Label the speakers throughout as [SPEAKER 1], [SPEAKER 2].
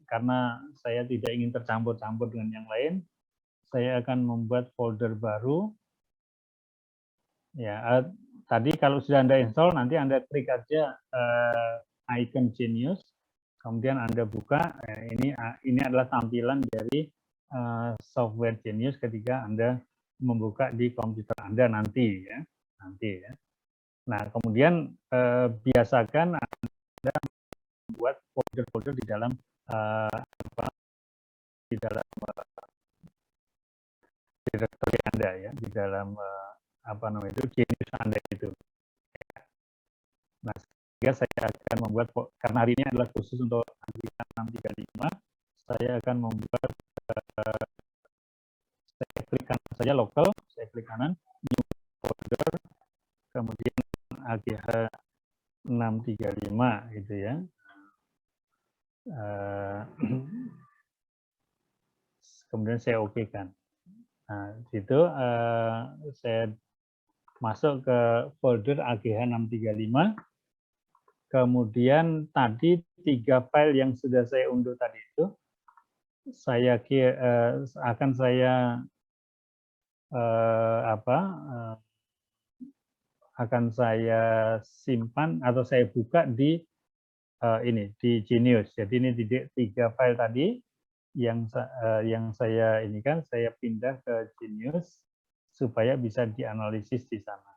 [SPEAKER 1] karena saya tidak ingin tercampur-campur dengan yang lain, saya akan membuat folder baru. Ya, tadi kalau sudah Anda install, nanti Anda klik aja icon Genius, kemudian Anda buka. Ini adalah tampilan dari software Genius ketika Anda membuka di komputer Anda nanti, ya. Nah, kemudian biasakan Anda membuat folder-folder di dalam direktori Anda, ya, di dalam Genius Anda itu. Nah, sehingga saya akan membuat, karena hari ini adalah khusus untuk Antikan 635, saya akan membuat, saya klik kanan saja local, saya klik kanan, new folder, kemudian AGH 635 gitu ya. Kemudian saya oke-kan. Nah, situ saya masuk ke folder AGH 635. Kemudian tadi 3 file yang sudah saya unduh tadi itu akan saya simpan atau saya buka di di Genius. Jadi ini 3 file tadi yang saya saya pindah ke Genius supaya bisa dianalisis di sana.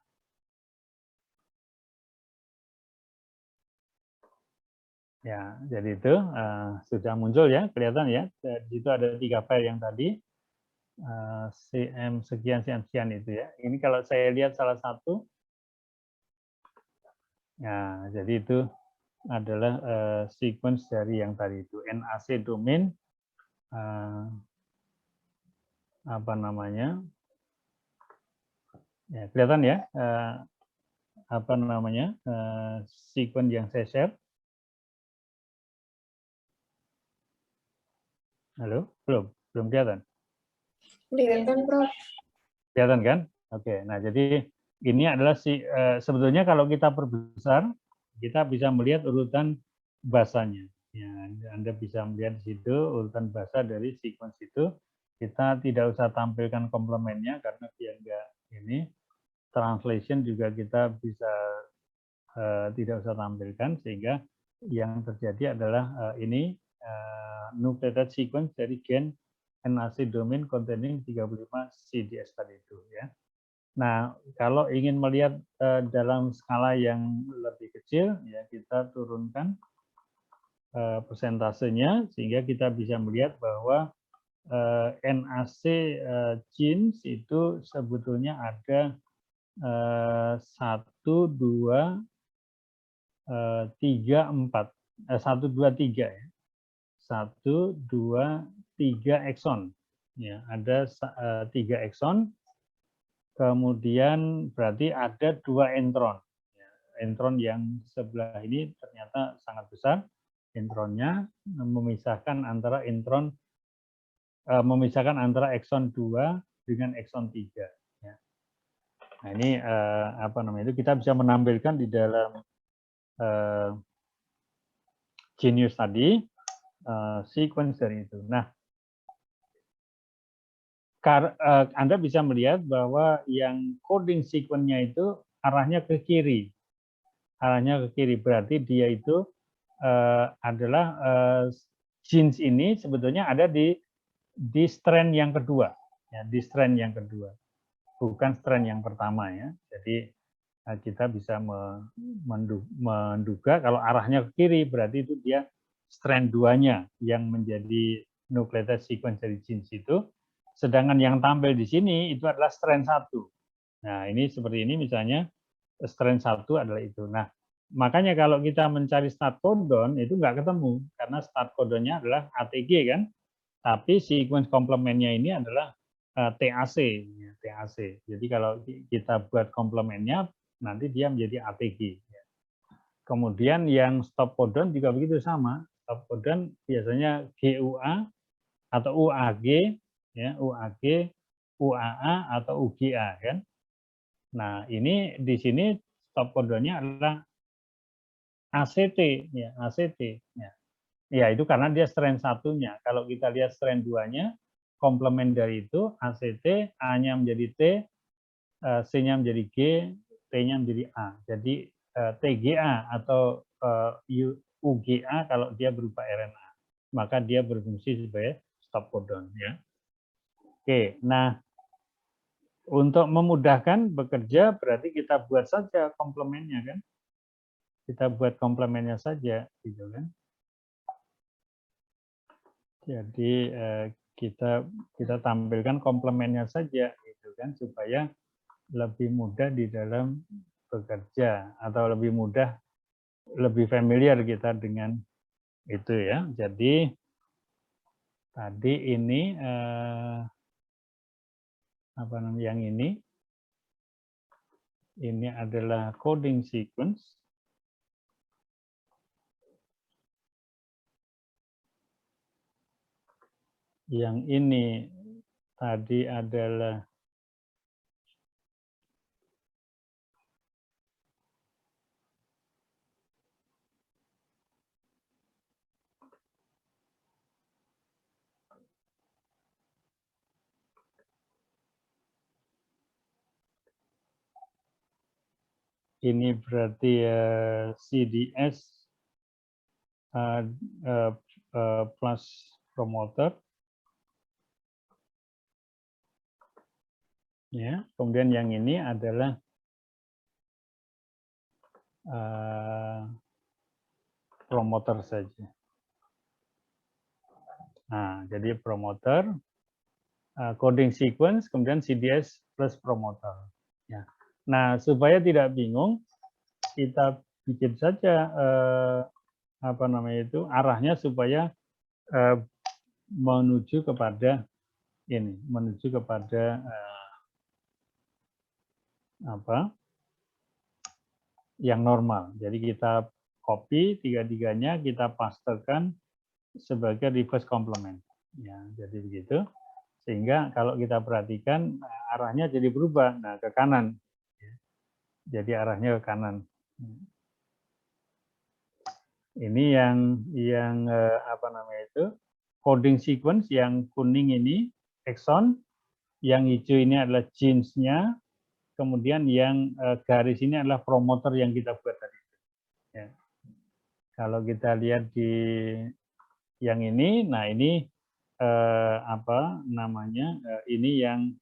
[SPEAKER 1] Ya, jadi itu sudah muncul ya, kelihatan ya. Di situ ada 3 file yang tadi, CM sekian itu ya. Ini kalau saya lihat salah satu, ya, jadi itu adalah sequence dari yang tadi itu, NAC domain, ya, kelihatan ya, sequence yang saya share. Halo, belum kelihatan?
[SPEAKER 2] Kelihatan, Prof.
[SPEAKER 1] Kelihatan kan? Oke, nah jadi ini adalah sebetulnya kalau kita perbesar, kita bisa melihat urutan bahasanya. Ya, Anda bisa melihat di situ urutan bahasa dari sequence itu. Kita tidak usah tampilkan komplemennya karena dia enggak ini. Translation juga kita bisa tidak usah tampilkan, sehingga yang terjadi adalah ini nucleotide sequence dari gen NAC domain containing 35 CDS tadi itu ya. Nah, kalau ingin melihat dalam skala yang lebih kecil ya, kita turunkan persentasenya sehingga kita bisa melihat bahwa NAC genes itu sebetulnya ada 1, 2, 3, 4, 1, 2, 3 ya. 1, 2, 3 ekson. Ya, ada 3 ekson. Kemudian berarti ada 2 intron. Intron yang sebelah ini ternyata sangat besar. Intronnya memisahkan antara ekson 2 dengan ekson 3. Ya. Nah, ini kita bisa menampilkan di dalam Genius tadi sequence dari itu. Nah, Anda bisa melihat bahwa yang coding sequence-nya itu arahnya ke kiri. Arahnya ke kiri berarti dia itu adalah genes ini sebetulnya ada di strand yang kedua. Ya, di strand yang kedua. Bukan strand yang pertama ya. Jadi kita bisa menduga kalau arahnya ke kiri berarti itu dia strand 2-nya yang menjadi nucleotide sequence dari genes itu, sedangkan yang tampil di sini itu adalah strand 1. Nah, ini seperti ini misalnya strand 1 adalah itu. Nah, makanya kalau kita mencari start codon itu nggak ketemu karena start codonnya adalah ATG kan, tapi sequence komplementnya ini adalah TAC. Jadi kalau kita buat komplementnya nanti dia menjadi ATG. Kemudian yang stop codon juga begitu sama. Stop codon biasanya GUA atau UAG, ya, UAG, UAA atau UGA kan. Nah, ini di sini stop codonnya adalah ACT, ya, ACT. Ya. Ya, itu karena dia strand satunya. Kalau kita lihat strand 2-nya, komplement dari itu ACT, A-nya menjadi T, C-nya menjadi G, T-nya menjadi A. Jadi TGA atau UGA kalau dia berupa RNA, maka dia berfungsi sebagai stop codon. Ya. Oke, nah untuk memudahkan bekerja berarti kita buat saja komplemennya kan? Kita buat komplemennya saja, gitu kan? Jadi kita tampilkan komplemennya saja, gitu kan, supaya lebih mudah di dalam bekerja atau lebih mudah, lebih familiar kita dengan itu ya. Jadi tadi ini apa namanya yang ini adalah coding sequence. Yang ini tadi adalah ini berarti CDS plus promoter. Ya, kemudian yang ini adalah promoter saja. Nah, jadi promoter, coding sequence, kemudian CDS plus promoter. Ya. Nah, supaya tidak bingung, kita bikin saja apa namanya itu arahnya supaya menuju kepada ini, menuju kepada apa yang normal. Jadi kita copy tiga-tiganya, kita pastekan sebagai reverse complement. Ya, jadi begitu. Sehingga kalau kita perhatikan arahnya jadi berubah, nah ke kanan. Jadi arahnya ke kanan. Ini yang apa namanya itu coding sequence yang kuning ini exon, yang hijau ini adalah genes-nya, kemudian yang garis ini adalah promoter yang kita buat tadi. Ya. Kalau kita lihat di yang ini, nah ini apa namanya? Ini yang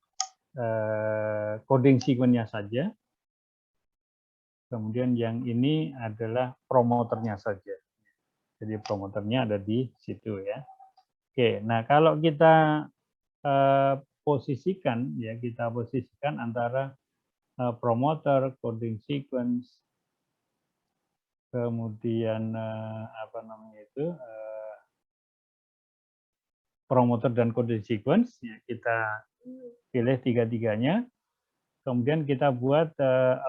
[SPEAKER 1] coding sequence-nya saja. Kemudian yang ini adalah promoternya saja. Jadi promoternya ada di situ ya. Oke, nah kalau kita posisikan ya, kita posisikan antara promoter, coding sequence, kemudian apa namanya itu promoter dan coding sequence, ya, kita pilih tiga-tiganya, kemudian kita buat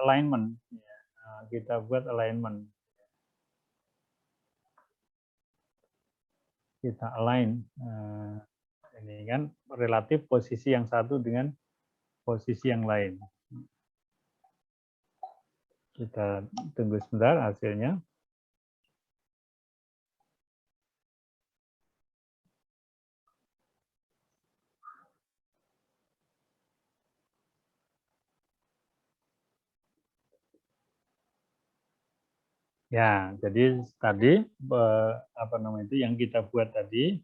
[SPEAKER 1] alignment, ya, kita buat alignment, kita align ini kan relatif posisi yang satu dengan posisi yang lain. Kita tunggu sebentar hasilnya. Ya, jadi tadi apa namanya itu yang kita buat tadi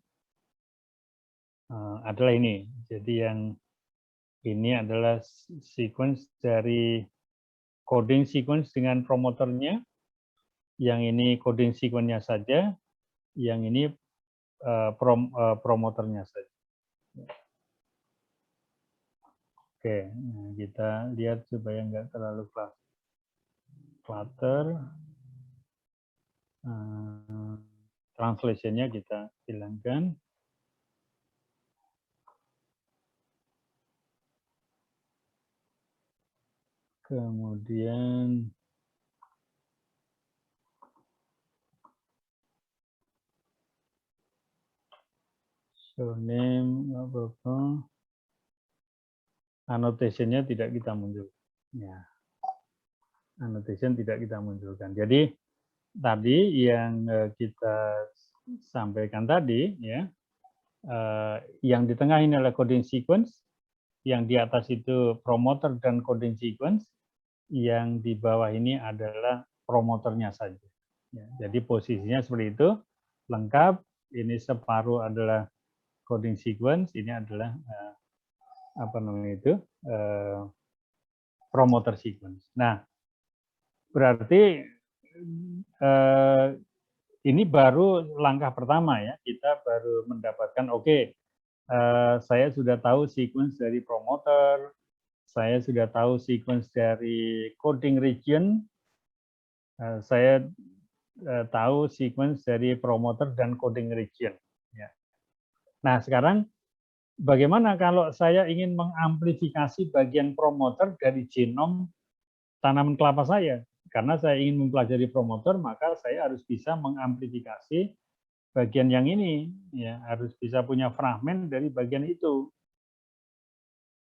[SPEAKER 1] adalah ini. Jadi yang ini adalah sequence dari coding sequence dengan promoternya. Yang ini coding sequence-nya saja, yang ini promoternya saja. Oke, nah kita lihat supaya nggak terlalu clutter. Translation-nya kita hilangkan. Kemudian show name, apa-apa. Annotation-nya tidak kita munculkan. Ya. Annotation tidak kita munculkan. Jadi tadi yang kita sampaikan tadi, ya, yang di tengah ini adalah coding sequence, yang di atas itu promoter dan coding sequence, yang di bawah ini adalah promoternya saja. Ya, jadi posisinya seperti itu, lengkap. Ini separuh adalah coding sequence, ini adalah apa namanya itu promoter sequence. Nah, berarti ini baru langkah pertama ya. Kita baru mendapatkan saya sudah tahu sequence dari promoter, saya sudah tahu sequence dari coding region, saya tahu sequence dari promoter dan coding region. Ya. Nah, sekarang bagaimana kalau saya ingin mengamplifikasi bagian promoter dari genom tanaman kelapa saya? Karena saya ingin mempelajari promoter, maka saya harus bisa mengamplifikasi bagian yang ini, ya, harus bisa punya fragmen dari bagian itu.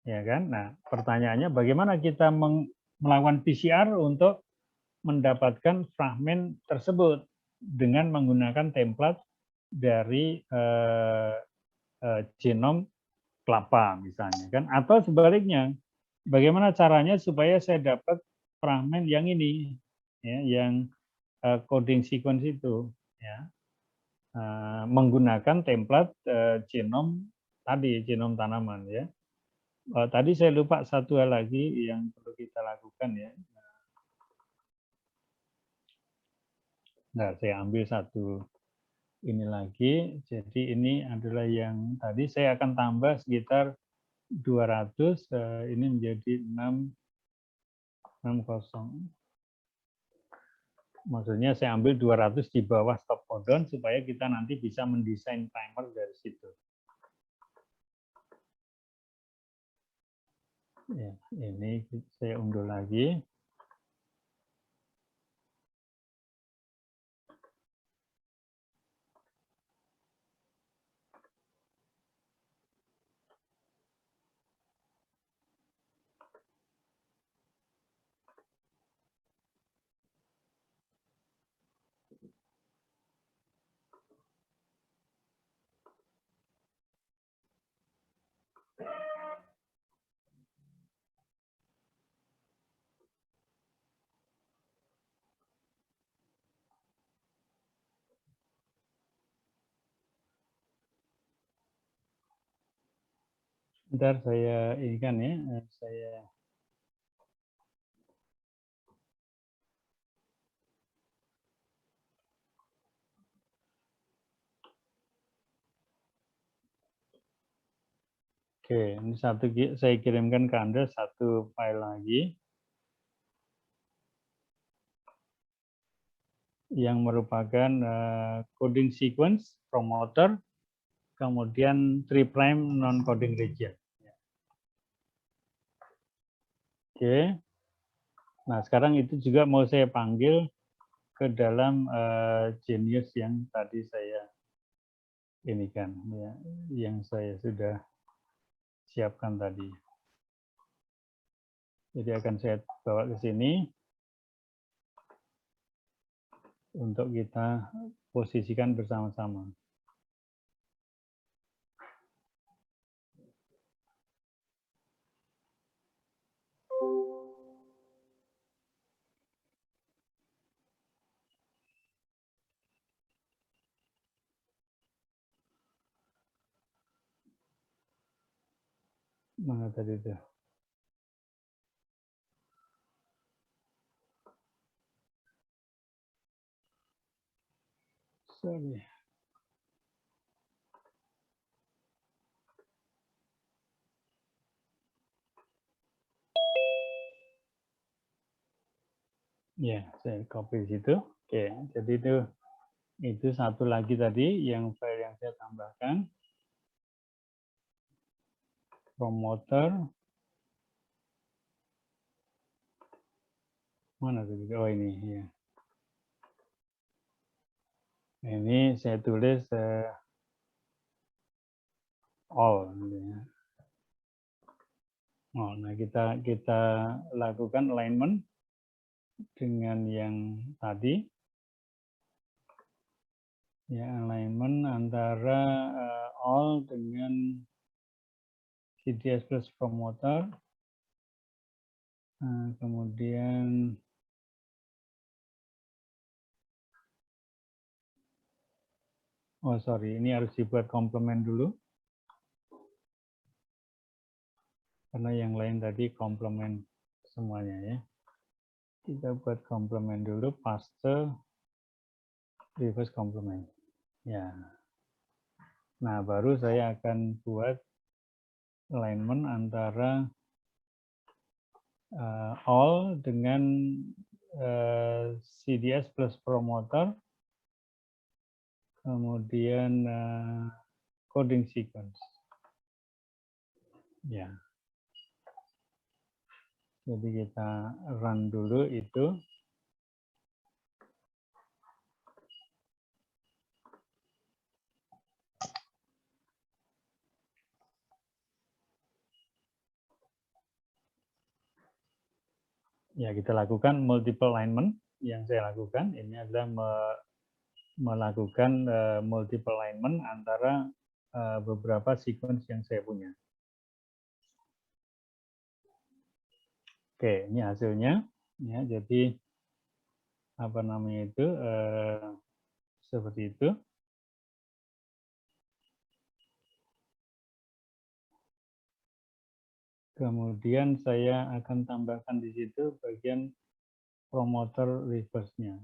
[SPEAKER 1] Ya kan? Nah, pertanyaannya bagaimana kita melakukan PCR untuk mendapatkan fragmen tersebut dengan menggunakan template dari genom kelapa misalnya kan, atau sebaliknya bagaimana caranya supaya saya dapat fragmen yang ini, ya, yang coding sequence itu, ya, menggunakan template genom tadi, genom tanaman, ya. Tadi saya lupa satu hal lagi yang perlu kita lakukan, ya. Nah, saya ambil satu ini lagi. Jadi ini adalah yang tadi saya akan tambah sekitar 200, ini menjadi 660. Maksudnya saya ambil 200 di bawah stop codon supaya kita nanti bisa mendesain timer dari situ. Ya, ini saya unduh lagi. Bentar saya ini kan ya, saya Oke, ini saya kirimkan ke Anda satu file lagi yang merupakan coding sequence, promoter, kemudian 3' non-coding region. Oke, nah sekarang itu juga mau saya panggil ke dalam Genius yang tadi saya ini kan, ya, yang saya sudah siapkan tadi. Jadi akan saya bawa ke sini untuk kita posisikan bersama-sama. Mana tadi itu? Sorry. Ya, saya copy situ. Oke, jadi itu satu lagi tadi yang file yang saya tambahkan. Promoter. Mana tadi? Oh ini ya. Ini saya tulis all. Oh, nah kita lakukan alignment dengan yang tadi. Ya, alignment antara all dengan CDS plus promoter. Kemudian oh sorry, ini harus dibuat komplement dulu. Karena yang lain tadi komplement semuanya ya. Kita buat komplement dulu, paste, reverse komplement. Ya. Nah, baru saya akan buat alignment antara all dengan CDS plus promoter, kemudian coding sequence. Ya. Jadi kita run dulu itu. Ya, kita lakukan multiple alignment. Yang saya lakukan ini adalah melakukan multiple alignment antara beberapa sequence yang saya punya. Oke, ini hasilnya. Ya, jadi apa namanya itu seperti itu. Kemudian saya akan tambahkan di situ bagian promoter reverse-nya.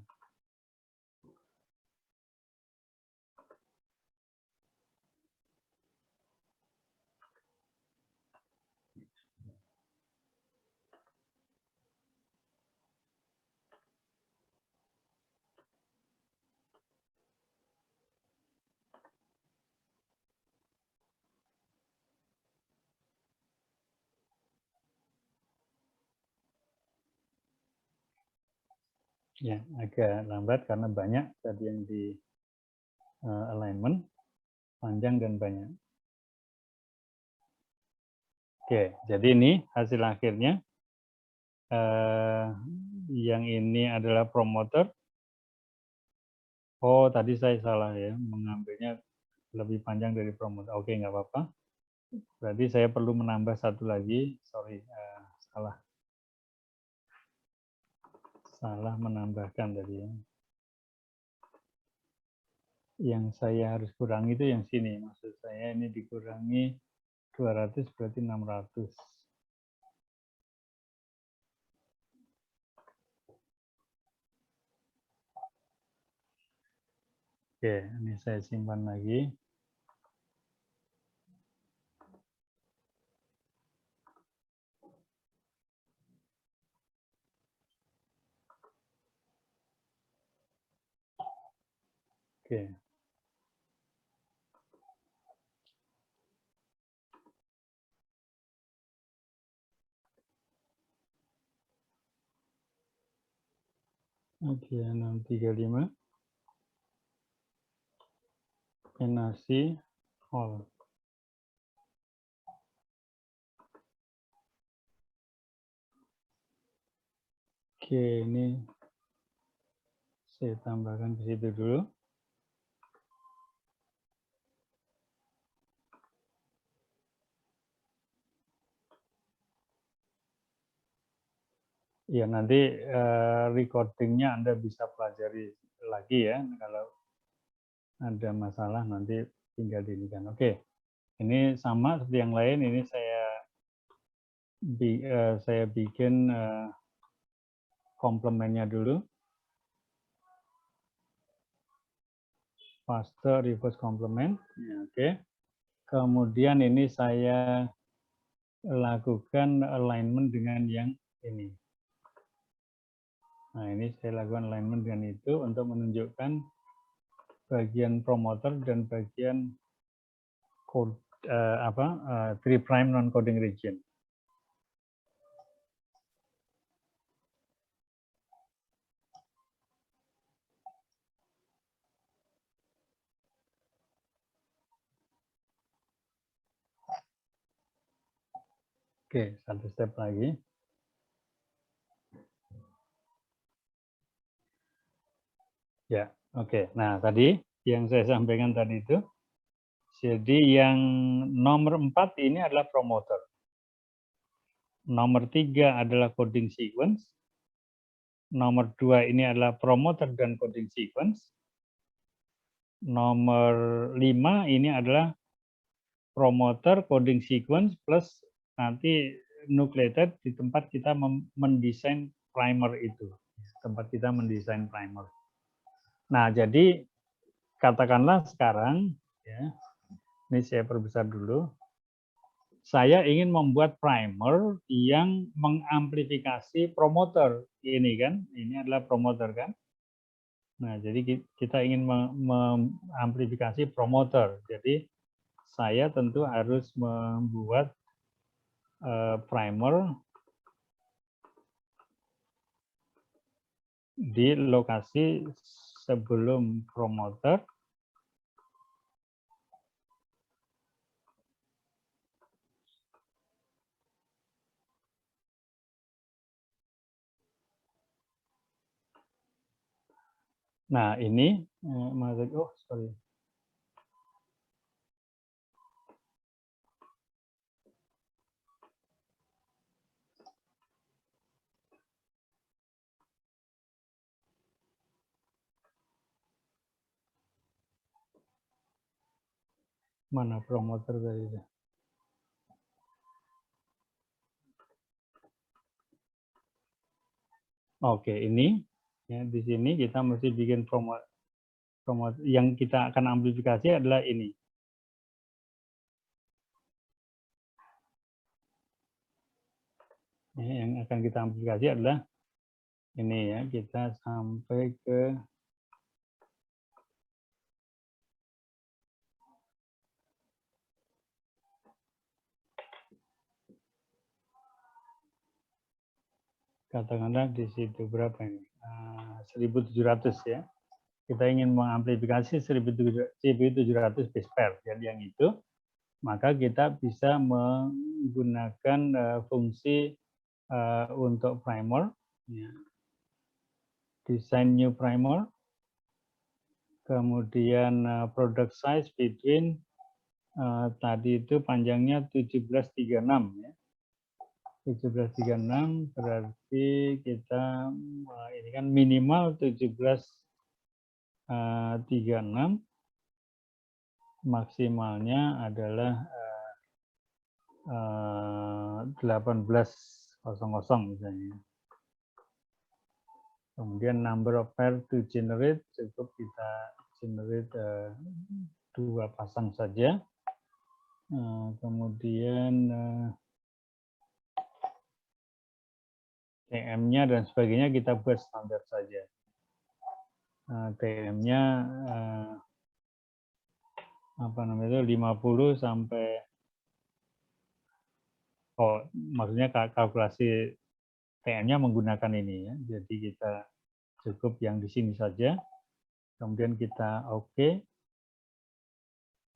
[SPEAKER 1] Ya, agak lambat karena banyak tadi yang di alignment, panjang dan banyak. Oke, jadi ini hasil akhirnya. Yang ini adalah promoter. Oh, tadi saya salah ya, mengambilnya lebih panjang dari promoter. Oke, nggak apa-apa. Berarti saya perlu menambah satu lagi. Sorry, salah menambahkan tadi ya. Yang saya harus kurangi itu yang sini. Maksud saya ini dikurangi 200 berarti 600. Oke, ini saya simpan lagi. Oke. Oke, 635. NAC all. Oke, ini saya tambahkan ke situ dulu. Ya, nanti recordingnya Anda bisa pelajari lagi ya. Kalau ada masalah nanti tinggal dinikan. Oke, ini sama seperti yang lain. Ini saya bikin komplemennya dulu. Paste reverse complement. Ya, oke. Kemudian ini saya lakukan alignment dengan yang ini. Nah, ini saya lakukan alignment dengan itu untuk menunjukkan bagian promoter dan bagian code 3' non coding region. Oke, satu step lagi. Ya, oke. Nah, tadi yang saya sampaikan tadi itu. Jadi yang nomor 4 ini adalah promoter. Nomor 3 adalah coding sequence. Nomor 2 ini adalah promoter dan coding sequence. Nomor 5 ini adalah promoter, coding sequence, plus nanti nucleated di tempat kita mendesain primer itu. Tempat kita mendesain primer. Nah, jadi katakanlah sekarang, ya, ini saya perbesar dulu. Saya ingin membuat primer yang mengamplifikasi promoter. Ini kan, ini adalah promoter kan. Nah, jadi kita ingin mengamplifikasi promoter. Jadi saya tentu harus membuat primer di lokasi sebelum promoter. Nah, ini sorry. Mana promoter tadi? Oke, ini ya di sini kita mesti bikin promoter yang kita akan amplifikasi adalah ini. Ya, yang akan kita amplifikasi adalah ini ya, kita sampai ke katakanlah di situ berapa ini? 1700 ya. Kita ingin mengamplifikasi 1700 base pair. Jadi yang itu, maka kita bisa menggunakan fungsi untuk primer, ya. Design new primer, kemudian product size between tadi itu panjangnya 1736 ya. 1736 berarti kita ini kan minimal 1736, maksimalnya adalah 1800 misalnya. Kemudian number of pair to generate, cukup kita generate 2 pasang saja. Kemudian TM-nya dan sebagainya kita buat standar saja. TM-nya apa namanya itu 50 sampai maksudnya kalkulasi TM-nya menggunakan ini ya. Jadi kita cukup yang di sini saja. Kemudian kita oke.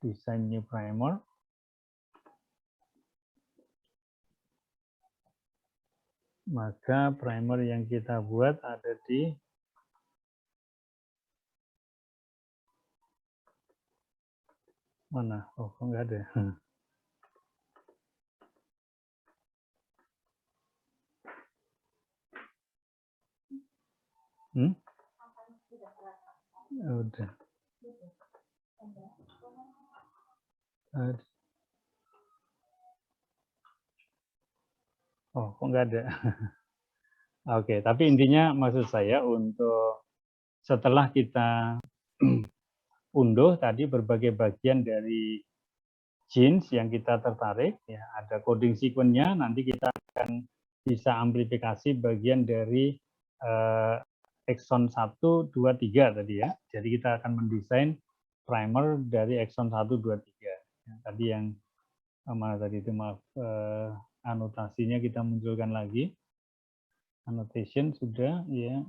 [SPEAKER 1] Design new primer. Maka primer yang kita buat ada di mana? Oh, kok nggak ada. Udah. Oh, kok nggak ada. Oke, tapi intinya maksud saya untuk setelah kita unduh tadi berbagai bagian dari genes yang kita tertarik, ya ada coding sequence-nya, nanti kita akan bisa amplifikasi bagian dari exon 1, 2, 3 tadi ya. Jadi kita akan mendesain primer dari exon 1, 2, 3. Tadi yang mana tadi itu maaf, anotasinya kita munculkan lagi. Annotation sudah ya,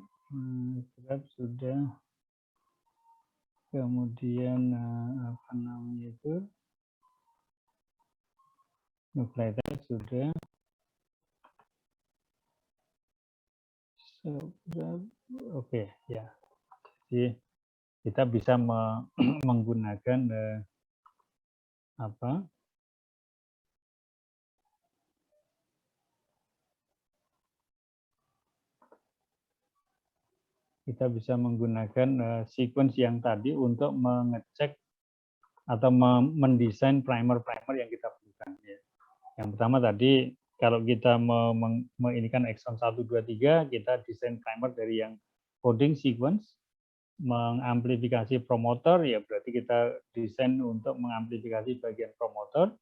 [SPEAKER 1] grab sudah. Kemudian apa namanya itu? Nucleotide sudah. Oke, ya. Jadi kita bisa menggunakan kita bisa menggunakan sequence yang tadi untuk mengecek atau mendesain primer-primer yang kita butuhkan. Ya. Yang pertama tadi, kalau kita menginikan exon 1, 2, 3, kita desain primer dari yang coding sequence, mengamplifikasi promotor, ya berarti kita desain untuk mengamplifikasi bagian promotor,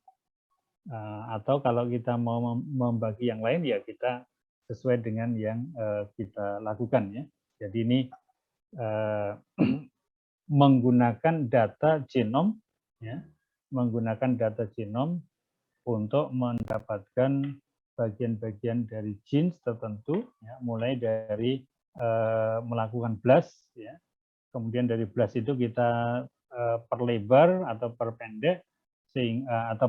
[SPEAKER 1] atau kalau kita mau membagi yang lain, ya kita sesuai dengan yang kita lakukan. Ya. Jadi ini menggunakan data genom, ya, menggunakan data genom untuk mendapatkan bagian-bagian dari genes tertentu, ya, mulai dari melakukan blast, ya, kemudian dari blast itu kita perlebar atau perpendek, atau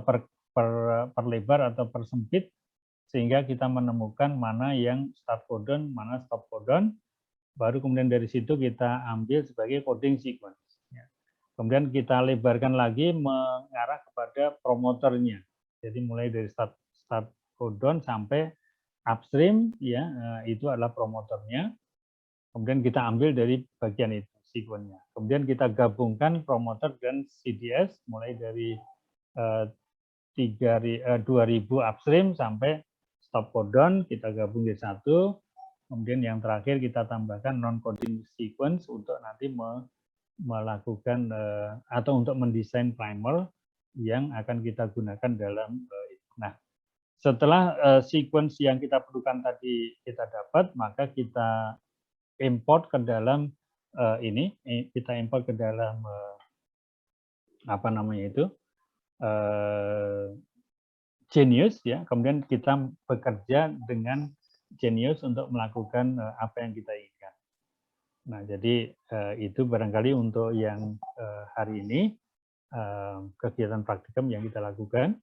[SPEAKER 1] perlebar atau persempit, sehingga kita menemukan mana yang start codon, mana stop codon. Baru kemudian dari situ kita ambil sebagai coding sequence. Kemudian kita lebarkan lagi mengarah kepada promotornya. Jadi mulai dari start codon sampai upstream, ya itu adalah promotornya. Kemudian kita ambil dari bagian itu sequence-nya. Kemudian kita gabungkan promotor dan CDS mulai dari 2000 upstream sampai stop codon, kita gabung di satu. Kemudian yang terakhir kita tambahkan non-coding sequence untuk nanti melakukan atau untuk mendesain primer yang akan kita gunakan dalam itu. Nah, setelah sequence yang kita perlukan tadi kita dapat, maka kita import ke dalam kita import ke dalam Genius, ya. Kemudian kita bekerja dengan Genius untuk melakukan apa yang kita inginkan. Nah, jadi itu barangkali untuk yang hari ini kegiatan praktikum yang kita lakukan.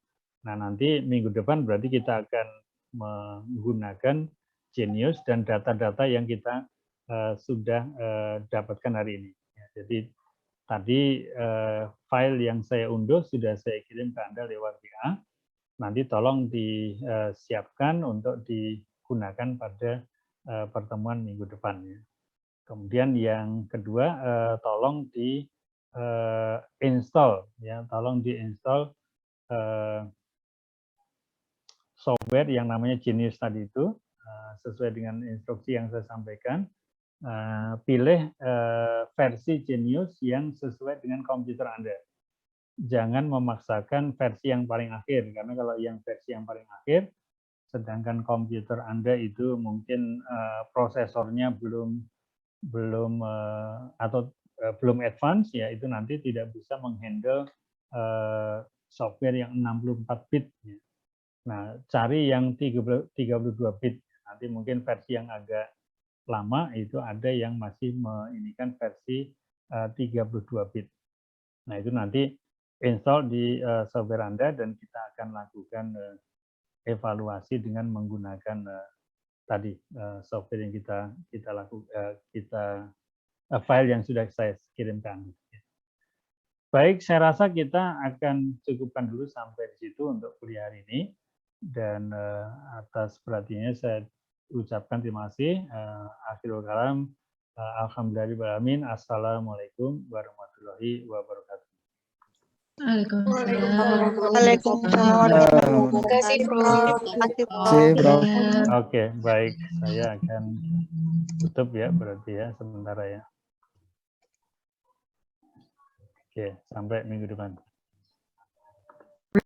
[SPEAKER 1] Nah, nanti minggu depan berarti kita akan menggunakan Genius dan data-data yang kita sudah dapatkan hari ini. Ya, jadi tadi file yang saya unduh sudah saya kirim ke Anda lewat WA. Nanti tolong disiapkan untuk digunakan pada pertemuan minggu depan. Ya. Kemudian yang kedua, tolong di install, ya, tolong diinstal software yang namanya Genius tadi itu, sesuai dengan instruksi yang saya sampaikan. Pilih versi Genius yang sesuai dengan komputer Anda. Jangan memaksakan versi yang paling akhir, karena kalau yang versi yang paling akhir, sedangkan komputer Anda itu mungkin prosesornya belum advance, ya itu nanti tidak bisa menghandle software yang 64 bit. Nah, cari yang 32 bit. Nanti mungkin versi yang agak lama itu ada yang masih menginikan versi 32 bit. Nah, itu nanti install di software Anda dan kita akan lakukan evaluasi dengan menggunakan tadi software yang kita lakukan, file yang sudah saya kirimkan. Baik, saya rasa kita akan cukupkan dulu sampai di situ untuk kuliah hari ini. Dan atas perhatiannya saya ucapkan terima kasih. Akhirul kalam, alhamdulillahirrahmanirrahim. Assalamualaikum warahmatullahi wabarakatuh.
[SPEAKER 2] Waalaikumsalam. Terima kasih, Bro.
[SPEAKER 1] Oke, baik. Saya akan tutup ya, berarti ya, sementara ya. Oke, sampai minggu depan.